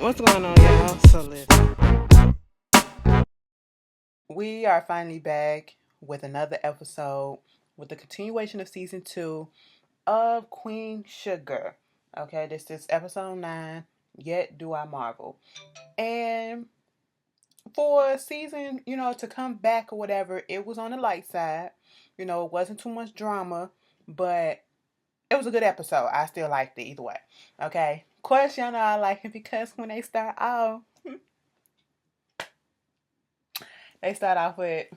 What's going on, y'all? So listen. We are finally back with another episode with the continuation of season 2 of Queen Sugar. Okay, this is episode 9. Yet do I marvel. And for season, to come back or whatever, it was on the light side. It wasn't too much drama, but it was a good episode. I still liked it either way. Okay. Of course, y'all know I like it because when they start off with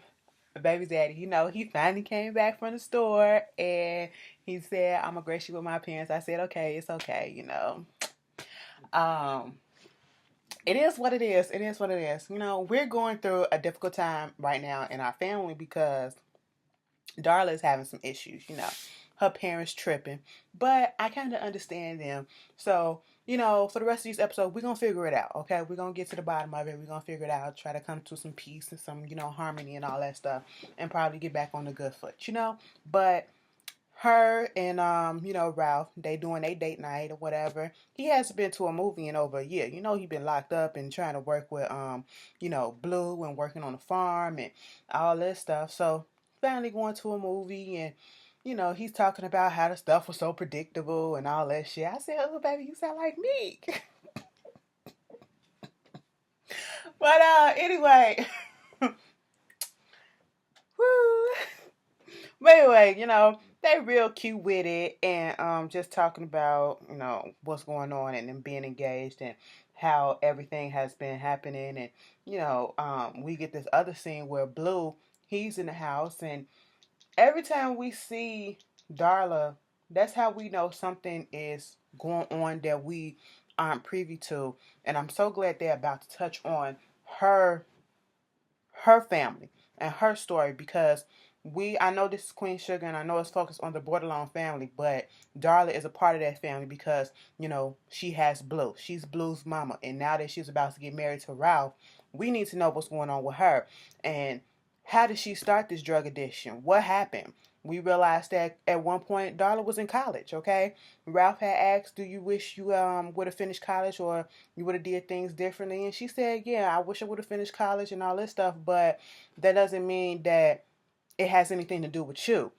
baby daddy. He finally came back from the store and he said, I'm gonna grace you with my parents. I said, okay, it's okay. Um, it is what it is. It is what it is. We're going through a difficult time right now in our family because Darla is having some issues. Her parents tripping. But I kind of understand them. So, for the rest of these episodes, we're going to figure it out, okay? We're going to get to the bottom of it. We're going to figure it out, try to come to some peace and some, harmony and all that stuff, and probably get back on the good foot. But her and, Ralph, they doing their date night or whatever. He hasn't been to a movie in over a year. He been locked up and trying to work with, Blue and working on the farm and all this stuff. So, finally going to a movie and he's talking about how the stuff was so predictable and all that shit. I said, oh, baby, you sound like me. But anyway, woo. But anyway, they real cute with it and just talking about, what's going on and them being engaged and how everything has been happening and we get this other scene where Blue, he's in the house and every time we see Darla, that's how we know something is going on that we aren't privy to. And I'm so glad they're about to touch on her her family and her story because I know this is Queen Sugar and I know it's focused on the Bordelon family, but Darla is a part of that family because, she has Blue. She's Blue's mama. And now that she's about to get married to Ralph, we need to know what's going on with her. And how did she start this drug addiction? What happened? We realized that at one point Darla was in college, okay? Ralph had asked, do you wish you would have finished college or you would have did things differently? And she said, yeah, I wish I would have finished college and all this stuff, but that doesn't mean that it has anything to do with you.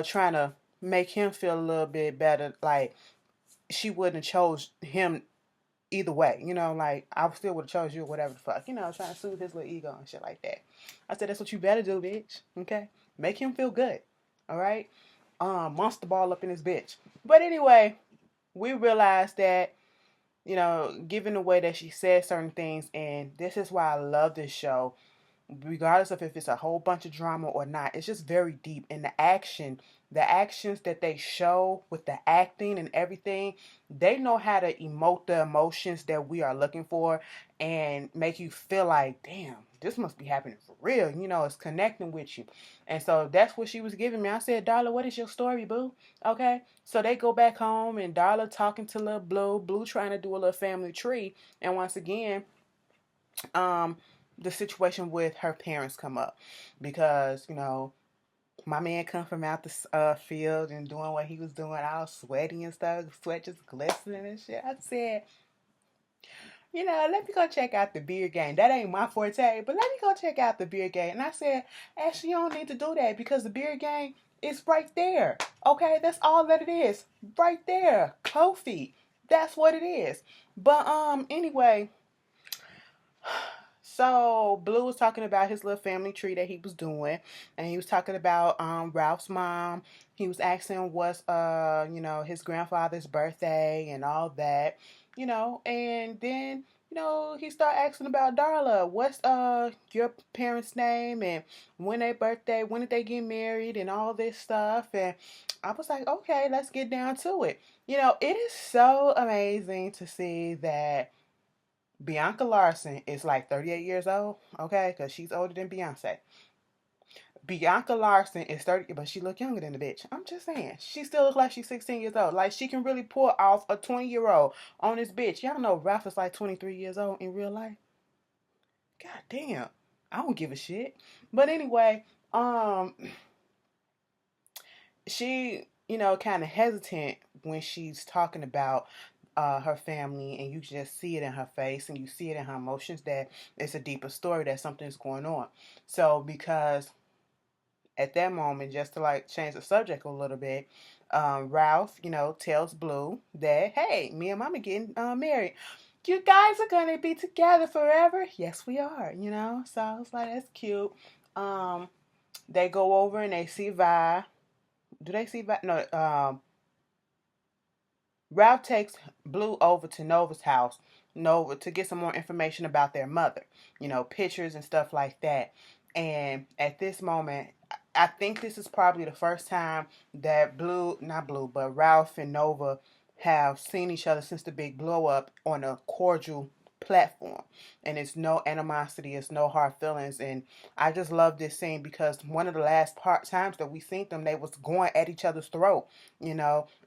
Trying to make him feel a little bit better, like she wouldn't have chose him either way. Like I still would have chose you or whatever the fuck. Trying to soothe his little ego and shit like that. I said, that's what you better do, bitch. Okay? Make him feel good. All right? Monster ball up in his bitch. But anyway, we realized that given the way that she said certain things, and this is why I love this show, regardless of if it's a whole bunch of drama or not, it's just very deep. And the actions that they show with the acting and everything, they know how to emote the emotions that we are looking for and make you feel like, damn, this must be happening for real. It's connecting with you. And so that's what she was giving me. I said, Darla, what is your story, boo? Okay. So they go back home and Darla talking to little Blue trying to do a little family tree. And once again, um, the situation with her parents come up because my man come from out the field and doing what he was doing, all sweaty and stuff, sweat just glistening and shit. I said, let me go check out the beer game. That ain't my forte, but let me go check out the beer game. And I said, actually, you don't need to do that because the beer game is right there. Okay, that's all that it is, right there, Kofi. That's what it is. But anyway. So Blue was talking about his little family tree that he was doing, and he was talking about Ralph's mom. He was asking what's his grandfather's birthday and all that, and then he started asking about Darla. What's your parents' name and when their birthday, when did they get married and all this stuff. And I was like, okay, let's get down to it. It is so amazing to see that Bianca Larson is like 38 years old, okay? Because she's older than Beyonce. Bianca Larson is 30, but she look younger than the bitch. I'm just saying. She still looks like she's 16 years old. Like, she can really pull off a 20-year-old on this bitch. Y'all know Ralph is like 23 years old in real life. God damn. I don't give a shit. But anyway, she, kind of hesitant when she's talking about her family, and you just see it in her face and you see it in her emotions that it's a deeper story, that something's going on. So because at that moment, just to like change the subject a little bit, Ralph, tells Blue that, hey, me and Mama getting married. You guys are gonna be together forever. Yes, we are. So I was like, that's cute. Um, they go over and they see Vi. Do they see Vi? No. Ralph takes Blue over to Nova's house, Nova, to get some more information about their mother, pictures and stuff like that. And at this moment, I think this is probably the first time that not Blue, but Ralph and Nova have seen each other since the big blow up on a cordial platform. And it's no animosity, it's no hard feelings. And I just love this scene because one of the last times that we seen them, they was going at each other's throat, and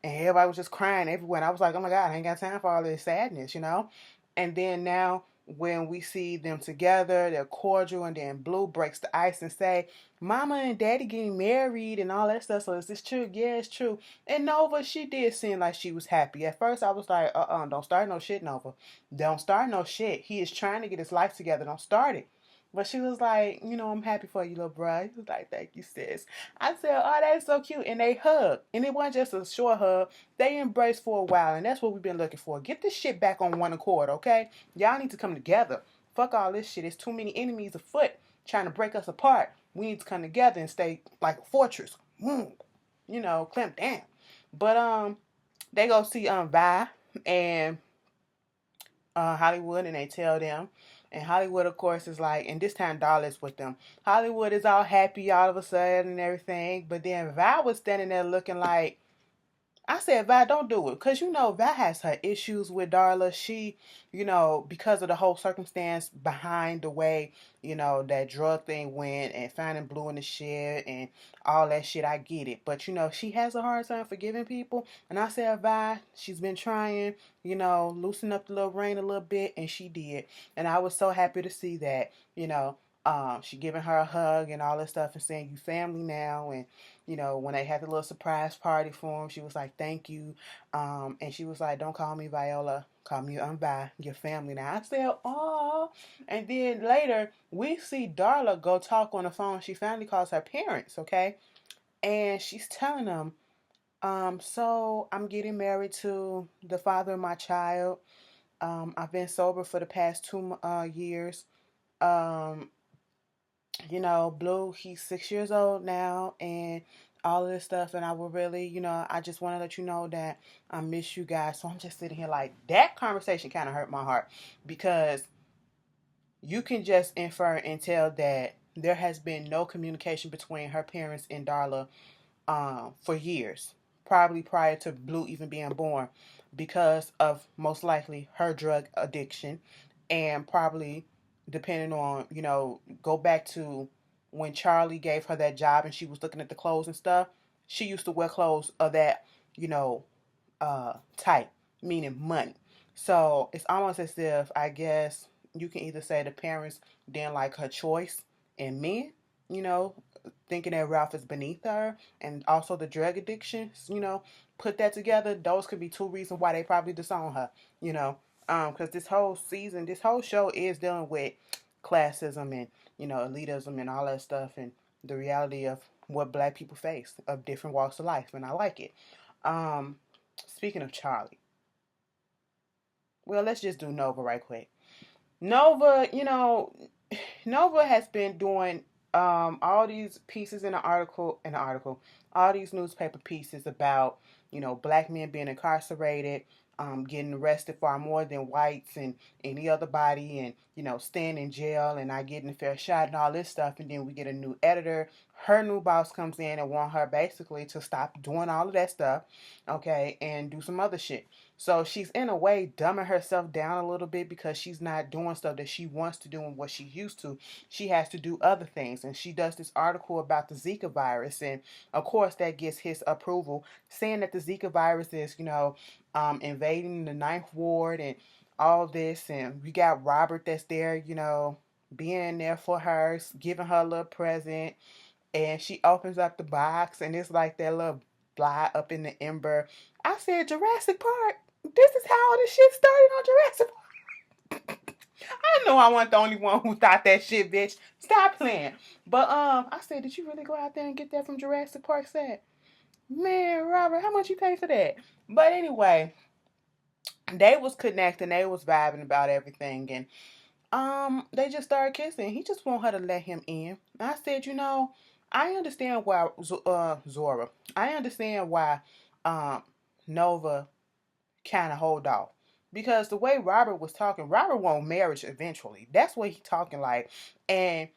everybody was just crying everywhere. And I was like, oh my God, I ain't got time for all this sadness. And then now when we see them together, they're cordial, and then Blue breaks the ice and say, Mama and Daddy getting married and all that stuff. So is this true? Yeah, it's true. And Nova, she did seem like she was happy. At first I was like, don't start no shit, Nova. Don't start no shit. He is trying to get his life together. Don't start it. But she was like, I'm happy for you, little bro. He was like, thank you, sis. I said, oh, that's so cute. And they hug. And it wasn't just a short hug. They embraced for a while. And that's what we've been looking for. Get this shit back on one accord, okay? Y'all need to come together. Fuck all this shit. There's too many enemies afoot trying to break us apart. We need to come together and stay like a fortress. Clamp down. But they go see Vi and Hollywood, and they tell them. And Hollywood, of course, is like, and this time Darla's with them. Hollywood is all happy all of a sudden and everything. But then Vi was standing there looking like, I said, Vi, don't do it. Because, Vi has her issues with Darla. She, because of the whole circumstance behind the way, that drug thing went and finding Blue in the shit and all that shit, I get it. But, she has a hard time forgiving people. And I said, Vi, she's been trying, loosen up the little rein a little bit. And she did. And I was so happy to see that, she giving her a hug and all that stuff and saying, you family now. And, when they had the little surprise party for him, she was like, thank you. And she was like, don't call me Viola. Call me Vi, your family now. I said, oh. And then later, we see Darla go talk on the phone. She finally calls her parents, okay? And she's telling them, so I'm getting married to the father of my child. I've been sober for the past 2 years. Um, Blue, he's 6 years old now, and all of this stuff. And I will really, I just want to let you know that I miss you guys. So I'm just sitting here like, that conversation kind of hurt my heart, because you can just infer and tell that there has been no communication between her parents and Darla for years, probably prior to Blue even being born, because of most likely her drug addiction, and probably depending on, go back to when Charlie gave her that job and she was looking at the clothes and stuff. She used to wear clothes of that, type, meaning money. So it's almost as if, I guess, you can either say the parents didn't like her choice in men, you know, thinking that Ralph is beneath her, and also the drug addictions, put that together. Those could be two reasons why they probably disown her, because this whole season, this whole show is dealing with classism and, elitism and all that stuff, and the reality of what Black people face of different walks of life, and I like it. Speaking of Charlie, well, let's just do Nova right quick. Nova, Nova has been doing all these pieces in the article, all these newspaper pieces about, Black men being incarcerated, getting arrested far more than whites and any other body, and, staying in jail and not getting a fair shot and all this stuff. And then we get a new editor. Her new boss comes in and want her basically to stop doing all of that stuff, okay, and do some other shit. So she's in a way dumbing herself down a little bit, because she's not doing stuff that she wants to do and what she used to. She has to do other things. And she does this article about the Zika virus. And of course that gets his approval, saying that the Zika virus is, invading the Ninth Ward and all this. And we got Robert that's there, being there for her, giving her a little present. And she opens up the box and it's like that little fly up in the ember. I said, Jurassic Park. This is how all this shit started on Jurassic Park. I know I wasn't the only one who thought that shit, bitch. Stop playing. But I said, did you really go out there and get that from Jurassic Park set? Man, Robert, how much you pay for that? But anyway, they was connecting, they was vibing about everything, and they just started kissing. He just want her to let him in. I said, I understand why Zora. I understand why Nova kind of hold off. Because the way Robert was talking, Robert want marriage eventually. That's what he talking like. And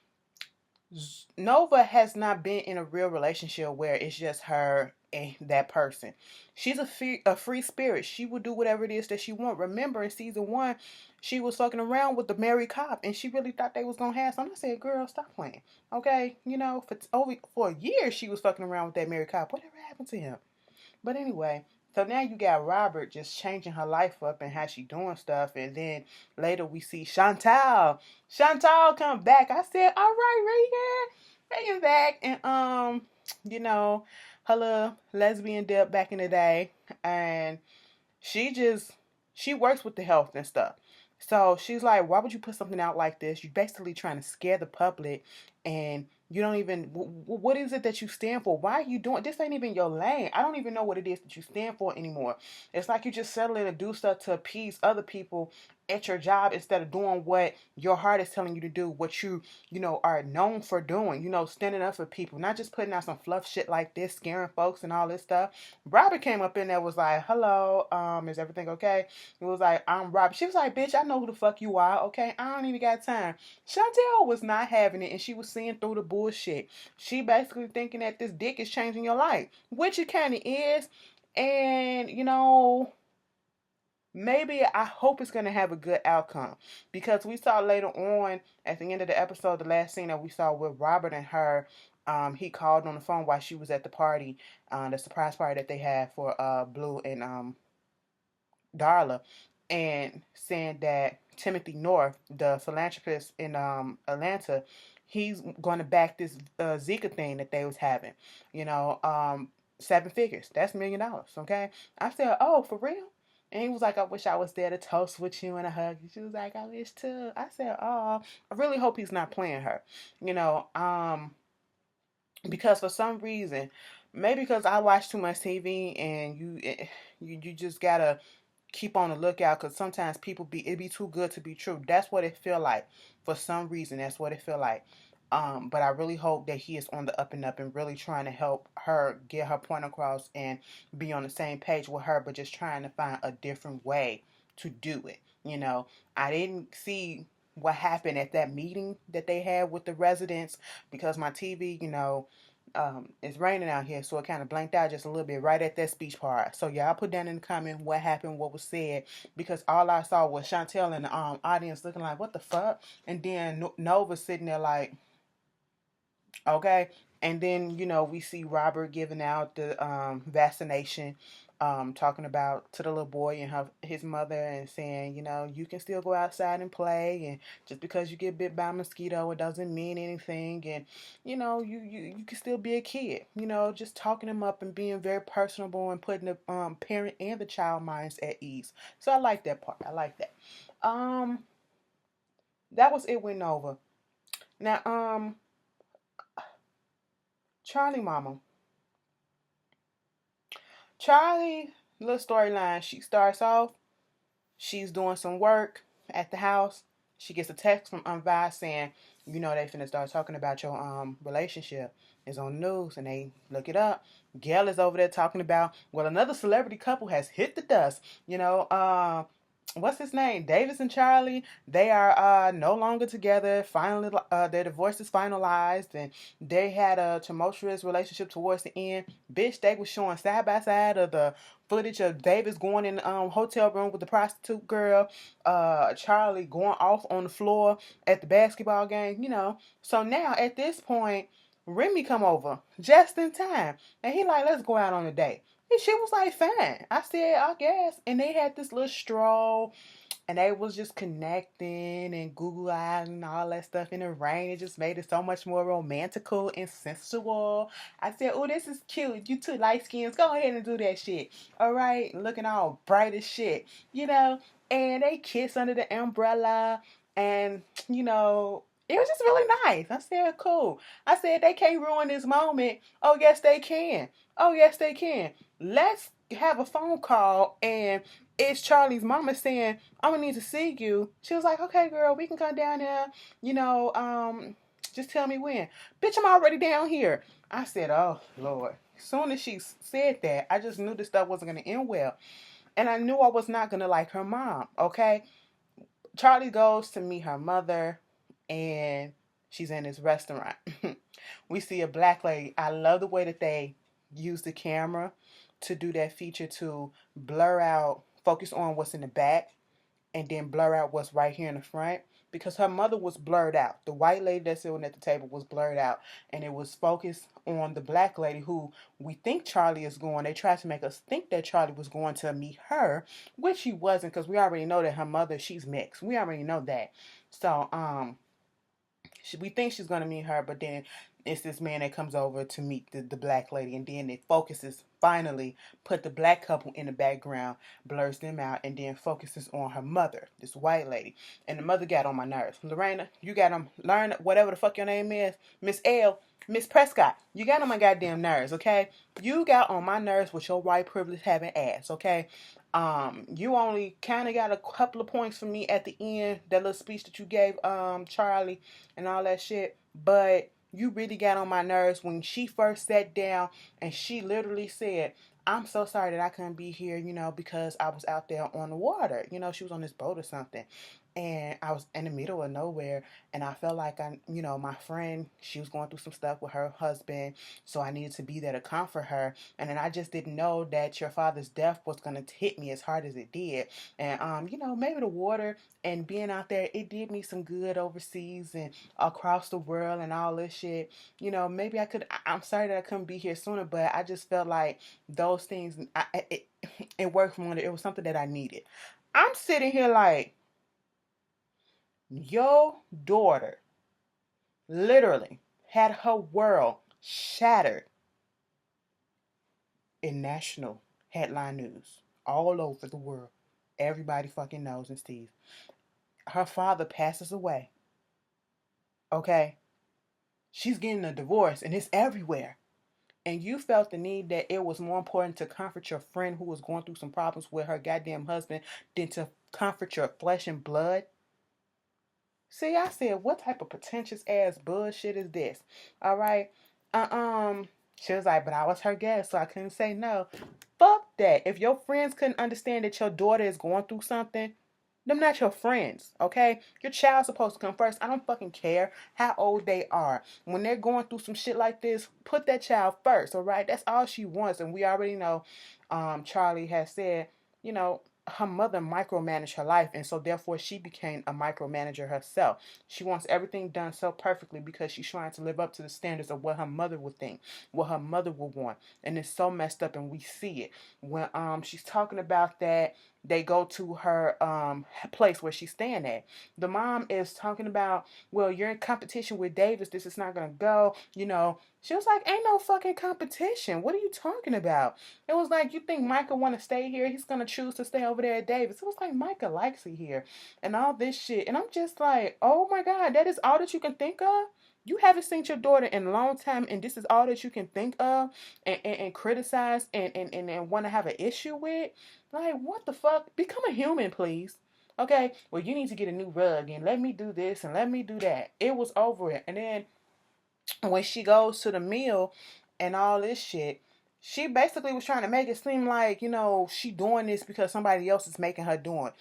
Nova has not been in a real relationship where it's just her and that person. She's a free spirit. She will do whatever it is that she want. Remember in season 1, she was fucking around with the married cop, and she really thought they was gonna have something. I said, "Girl, stop playing." Okay, for a year she was fucking around with that married cop. Whatever happened to him? But anyway, so now you got Robert just changing her life up and how she doing stuff, and then later we see Chantal. Chantal come back. I said, "All right, Reagan back," and her little lesbian dip back in the day, and she works with the health and stuff. So she's like, why would you put something out like this? You're basically trying to scare the public, and you don't even, what is it that you stand for? Why are you doing, this ain't even your lane. I don't even know what it is that you stand for anymore. It's like you just settling to do stuff to appease other people at your job instead of doing what your heart is telling you to do, what you are known for doing, standing up for people, not just putting out some fluff shit like this, scaring folks and all this stuff. Robert came up in there, was like, hello, is everything okay? It was like, I'm Robert. She was like, bitch, I know who the fuck you are, okay? I don't even got time. Chantel was not having it, and she was seeing through the bullshit. She basically thinking that this dick is changing your life, which it kind of is. And, maybe I hope it's going to have a good outcome, because we saw later on at the end of the episode, the last scene that we saw with Robert and her, he called on the phone while she was at the party, the surprise party that they had for Blue and Darla, and saying that Timothy North, the philanthropist in Atlanta, he's going to back this Zika thing that they was having. 7 figures. That's $1,000,000. Okay. I said, oh, for real? And he was like, I wish I was there to toast with you and a hug. She was like, I wish too. I said, oh, I really hope he's not playing her. Because for some reason, maybe because I watch too much TV, and you just gotta keep on the lookout, because sometimes it be too good to be true. That's what it feel like. For some reason, that's what it feel like. But I really hope that he is on the up and up and really trying to help her get her point across and be on the same page with her, but just trying to find a different way to do it. I didn't see what happened at that meeting that they had with the residents, because my TV, it's raining out here, so it kind of blanked out just a little bit right at that speech part. So y'all put down in the comment what happened, what was said, because all I saw was Chantel in the audience looking like, what the fuck? And then Nova sitting there like, okay. And then, we see Robert giving out the vaccination, talking about to the little boy and his mother, and saying, you can still go outside and play, and just because you get bit by a mosquito, it doesn't mean anything, and you can still be a kid. Just talking him up and being very personable and putting the parent and the child minds at ease. So I like that part. I like that. That was it with Nova. Now, Charlie Mama. Charlie, little storyline. She starts off, she's doing some work at the house. She gets a text from Vi saying, they finna start talking about your relationship. It's on the news, and they look it up. Gail is over there talking about, well, another celebrity couple has hit the dust. What's his name? Davis and Charlie. They are no longer together. Finally, their divorce is finalized, and they had a tumultuous relationship towards the end. Bitch, they was showing side by side of the footage of Davis going in the hotel room with the prostitute girl. Charlie going off on the floor at the basketball game. So now at this point, Remy come over just in time, and he like, let's go out on a date. And she was like, fine. I said, I guess. And they had this little stroll. and they was just connecting and Google eyes and all that stuff in the rain. It just made it so much more romantical and sensual. I said, oh, this is cute. You two light skins, go ahead and do that shit. All right, looking all bright as shit, you know. And they kiss under the umbrella, and you know, it was just really nice. I said, cool. I said, they can't ruin this moment. Oh, yes, they can. Oh, yes, they can. Let's have a phone call, and it's Charlie's mama saying, I'm gonna need to see you. She was like, okay, girl, we can come down there. You know, just tell me when. Bitch, I'm already down here. I said, oh, Lord. As soon as she said that, I just knew this stuff wasn't gonna end well. And I knew I was not gonna like her mom, okay? Charlie goes to meet her mother, and she's in this restaurant. We see a black lady. I love the way that they use the camera to do that feature to blur out, focus on what's in the back, and then blur out what's right here in the front. Because her mother was blurred out. The white lady that's sitting at the table was blurred out. And it was focused on the black lady who we think Charlie is going. They tried to make us think that Charlie was going to meet her, which he wasn't, because we already know that her mother, she's mixed. We already know that. So, we think she's going to meet her, but then it's this man that comes over to meet the black lady, and then it focuses, finally put the black couple in the background, blurs them out, and then focuses on her mother, this white lady. And the mother got on my nerves. Lorena, you got on, learn whatever the fuck your name is, Miss L, Miss Prescott, you got on my goddamn nerves, okay? You got on my nerves with your white privilege having ass, okay? You only kind of got a couple of points for me at the end, that little speech that you gave Charlie and all that shit, but you really got on my nerves when she first sat down and she literally said, I'm so sorry that I couldn't be here, you know, because I was out there on the water. You know, she was on this boat or something. And I was in the middle of nowhere, and I felt like my friend, she was going through some stuff with her husband, so I needed to be there to comfort her. And then I just didn't know that your father's death was going to hit me as hard as it did. And, maybe the water and being out there, it did me some good overseas and across the world and all this shit. You know, maybe I'm sorry that I couldn't be here sooner, but I just felt like those things, it worked for me. It was something that I needed. I'm sitting here like, your daughter literally had her world shattered in national headline news all over the world. Everybody fucking knows and sees. Her father passes away. Okay? She's getting a divorce, and it's everywhere. And you felt the need that it was more important to comfort your friend who was going through some problems with her goddamn husband than to comfort your flesh and blood. See, I said, what type of pretentious ass bullshit is this? All right. She was like, but I was her guest, so I couldn't say no. Fuck that. If your friends couldn't understand that your daughter is going through something, them not your friends, okay? Your child's supposed to come first. I don't fucking care how old they are. When they're going through some shit like this, put that child first, all right? That's all she wants. And we already know Charlie has said, you know, her mother micromanaged her life, and so therefore she became a micromanager herself. She wants everything done so perfectly because she's trying to live up to the standards of what her mother would think, what her mother would want. And it's so messed up, and we see it. When she's talking about that, they go to her place where she's staying at. The mom is talking about, well, you're in competition with Davis. This is not going to go. You know, she was like, ain't no fucking competition. What are you talking about? It was like, you think Micah want to stay here? He's going to choose to stay over there at Davis. It was like, Micah likes it here and all this shit. And I'm just like, oh my God, that is all that you can think of? You haven't seen your daughter in a long time, and this is all that you can think of and criticize and want to have an issue with? Like, what the fuck? Become a human, please. Okay, well, you need to get a new rug, and let me do this, and let me do that. It was over it. And then when she goes to the meal and all this shit, she basically was trying to make it seem like, you know, she doing this because somebody else is making her do it.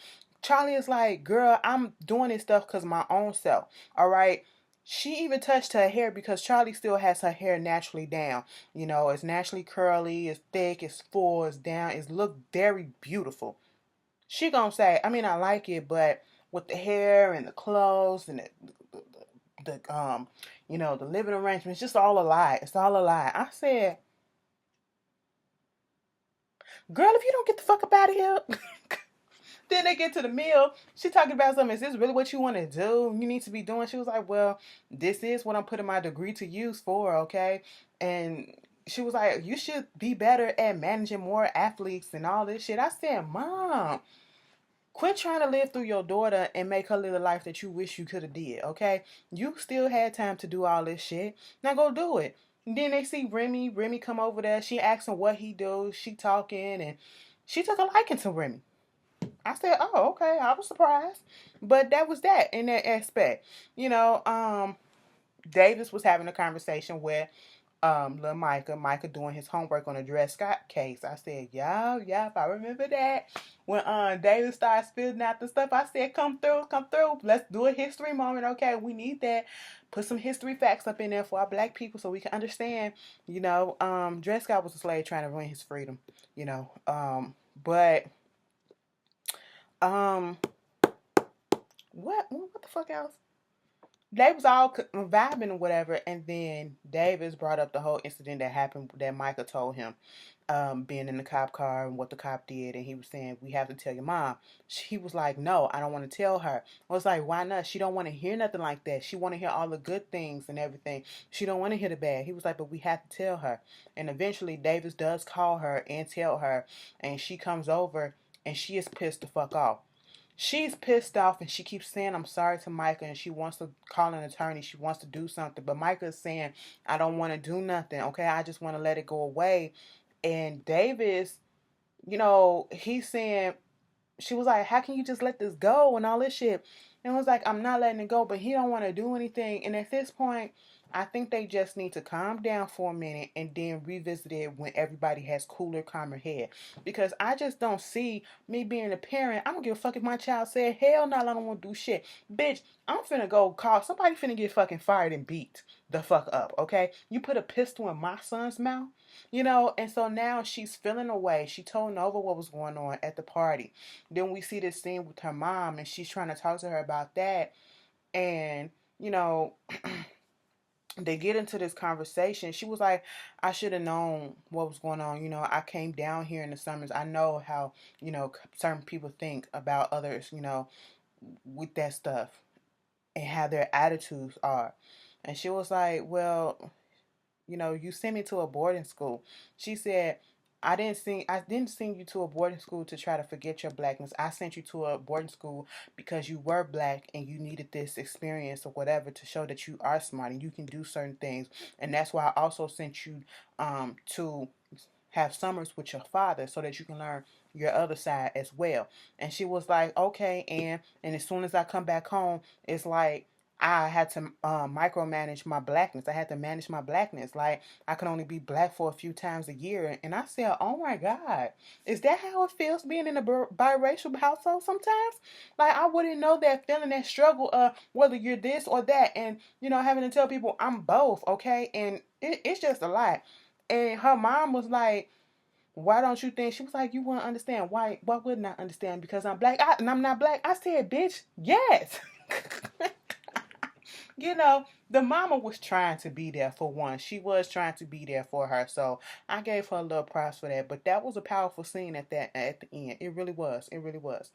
Charlie is like, girl, I'm doing this stuff because of my own self. All right. She even touched her hair because Charlie still has her hair naturally down. You know, it's naturally curly, it's thick, it's full, it's down, it's look very beautiful. She gonna say, I mean, I like it, but with the hair and the clothes and the living arrangement, it's just all a lie. It's all a lie. I said, girl, if you don't get the fuck up out of here, Then they get to the meal. She talking about something. Is this really what you want to do? You need to be doing. She was like, well, this is what I'm putting my degree to use for, okay? And she was like, you should be better at managing more athletes and all this shit. I said, Mom, quit trying to live through your daughter and make her live the life that you wish you could have did, okay? You still had time to do all this shit. Now go do it. And then they see Remy. Remy come over there. She asks him what he do. She talking, and she took a liking to Remy. I said, oh, okay. I was surprised. But that was that in that aspect. Davis was having a conversation with little Micah doing his homework on a Dred Scott case. I said, yeah, I remember that. When David started spilling out the stuff, I said, come through. Let's do a history moment. Okay, we need that. Put some history facts up in there for our black people so we can understand. Dred Scott was a slave trying to win his freedom. But what the fuck else? They was all vibing or whatever, and then Davis brought up the whole incident that happened that Micah told him, being in the cop car and what the cop did, and he was saying, we have to tell your mom. He was like, no, I don't want to tell her. I was like, why not? She don't want to hear nothing like that. She want to hear all the good things and everything. She don't want to hear the bad. He was like, but we have to tell her. And eventually Davis does call her and tell her, and she comes over, and she is pissed the fuck off. She's pissed off, and she keeps saying, I'm sorry to Micah, and she wants to call an attorney. She wants to do something. But Micah is saying, I don't want to do nothing, okay? I just want to let it go away. And Davis, he's saying, she was like, how can you just let this go and all this shit? And it was like, I'm not letting it go, but he don't want to do anything. And at this point, I think they just need to calm down for a minute and then revisit it when everybody has cooler, calmer head. Because I just don't see me being a parent. I don't give a fuck if my child said, hell no, I don't want to do shit. Bitch, I'm finna go call, somebody finna get fucking fired and beat the fuck up, okay? You put a pistol in my son's mouth, and so now she's feeling away. She told Nova what was going on at the party. Then we see this scene with her mom, and she's trying to talk to her about that. And, they get into this conversation. She was like, I should have known what was going on. I came down here in the summers. I know how, certain people think about others, with that stuff and how their attitudes are. And she was like, well, you sent me to a boarding school. She said, I didn't send you to a boarding school to try to forget your blackness. I sent you to a boarding school because you were black and you needed this experience or whatever to show that you are smart and you can do certain things. And that's why I also sent you to have summers with your father so that you can learn your other side as well. And she was like, okay, and as soon as I come back home, it's like I had to micromanage my blackness. I had to manage my blackness. Like, I could only be black for a few times a year. And I said, oh my God, is that how it feels being in a biracial household sometimes? Like, I wouldn't know that feeling, that struggle of whether you're this or that. And, having to tell people I'm both, okay? And it's just a lot. And her mom was like, why don't you think? She was like, you wouldn't understand. Why wouldn't I understand? Because I'm black. And I'm not black. I said, bitch, yes. The mama was trying to be there for one. She was trying to be there for her. So I gave her a little props for that. But that was a powerful scene at the end. It really was. It really was.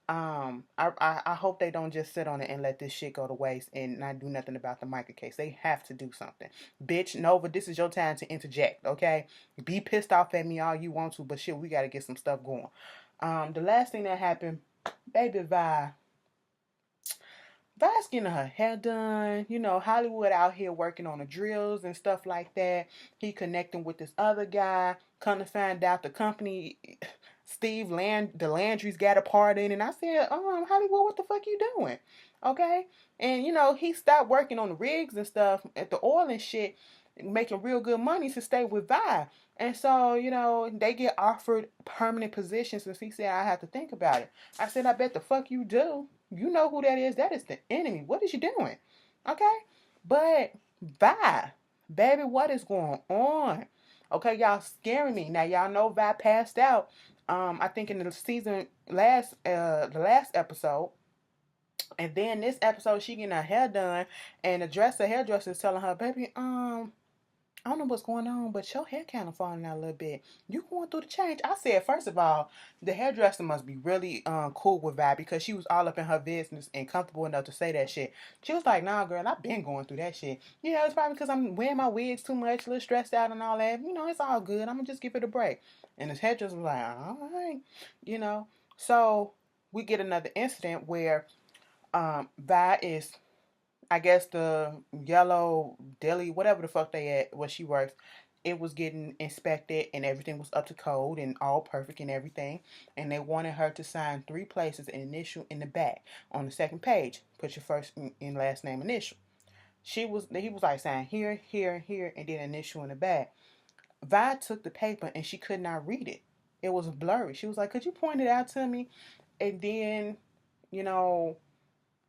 I hope they don't just sit on it and let this shit go to waste and not do nothing about the Micah case. They have to do something. Bitch, Nova, this is your time to interject, okay? Be pissed off at me all you want to, but shit, we gotta get some stuff going. The last thing that happened, baby Vi's getting her hair done. Hollywood out here working on the drills and stuff like that. He connecting with this other guy. Come to find out the company, the Landry's got a part in. And I said, Hollywood, what the fuck you doing? Okay? And, he stopped working on the rigs and stuff at the oil and shit, making real good money to stay with Vi. And so, they get offered permanent positions. And he said, I have to think about it. I said, I bet the fuck you do. You know who that is. That is the enemy. What is you doing? Okay? But Vi, baby, what is going on? Okay, y'all scaring me. Now, y'all know Vi passed out. I think in the last episode. And then this episode, she getting her hair done. And the hairdresser is telling her, baby, I don't know what's going on, but your hair kind of falling out a little bit. You going through the change. I said, first of all, the hairdresser must be really cool with Vi because she was all up in her business and comfortable enough to say that shit. She was like, nah, girl, I've been going through that shit. It's probably because I'm wearing my wigs too much, a little stressed out and all that. It's all good. I'm going to just give it a break. And this hairdresser was like, all right. So we get another incident where Vi is, I guess, the yellow deli, whatever the fuck they at where she works, it was getting inspected and everything was up to code and all perfect and everything. And they wanted her to sign 3 places and initial in the back. On the second page, put your first and last name initial. He was like saying here, here, here, and then initial in the back. Vi took the paper and she could not read it. It was blurry. She was like, could you point it out to me? And then, you know,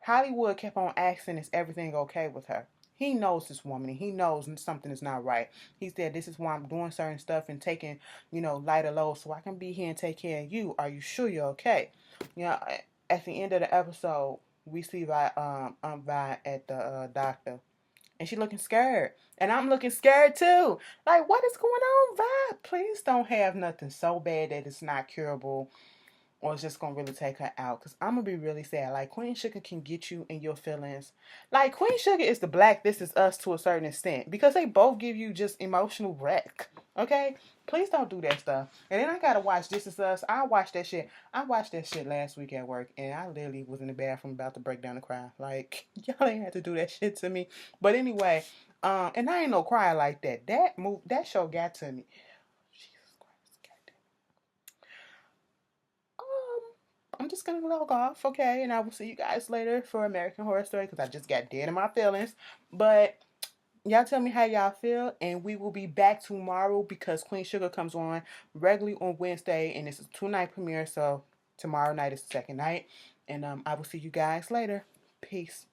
Hollywood kept on asking, is everything okay with her? He knows this woman and he knows something is not right. He said, this is why I'm doing certain stuff and taking, lighter loads so I can be here and take care of you. Are you sure you're okay? At the end of the episode, we see Vi at the doctor and she looking scared. And I'm looking scared too. Like, what is going on, Vi? Please don't have nothing so bad that it's not curable or it's just gonna really take her out. Cause I'm gonna be really sad. Like, Queen Sugar can get you in your feelings. Like, Queen Sugar is the Black This Is Us to a certain extent. Because they both give you just emotional wreck. Okay? Please don't do that stuff. And then I gotta watch This Is Us. I watched that shit. I watched that shit last week at work. And I literally was in the bathroom about to break down and cry. Like, y'all ain't had to do that shit to me. But anyway, and I ain't no cry like that. That show got to me. I'm just gonna log off, okay? And I will see you guys later for American Horror Story because I just got dead in my feelings. But y'all tell me how y'all feel, and we will be back tomorrow because Queen Sugar comes on regularly on Wednesday, and it's a 2-night premiere. So tomorrow night is the second night, and I will see you guys later. Peace.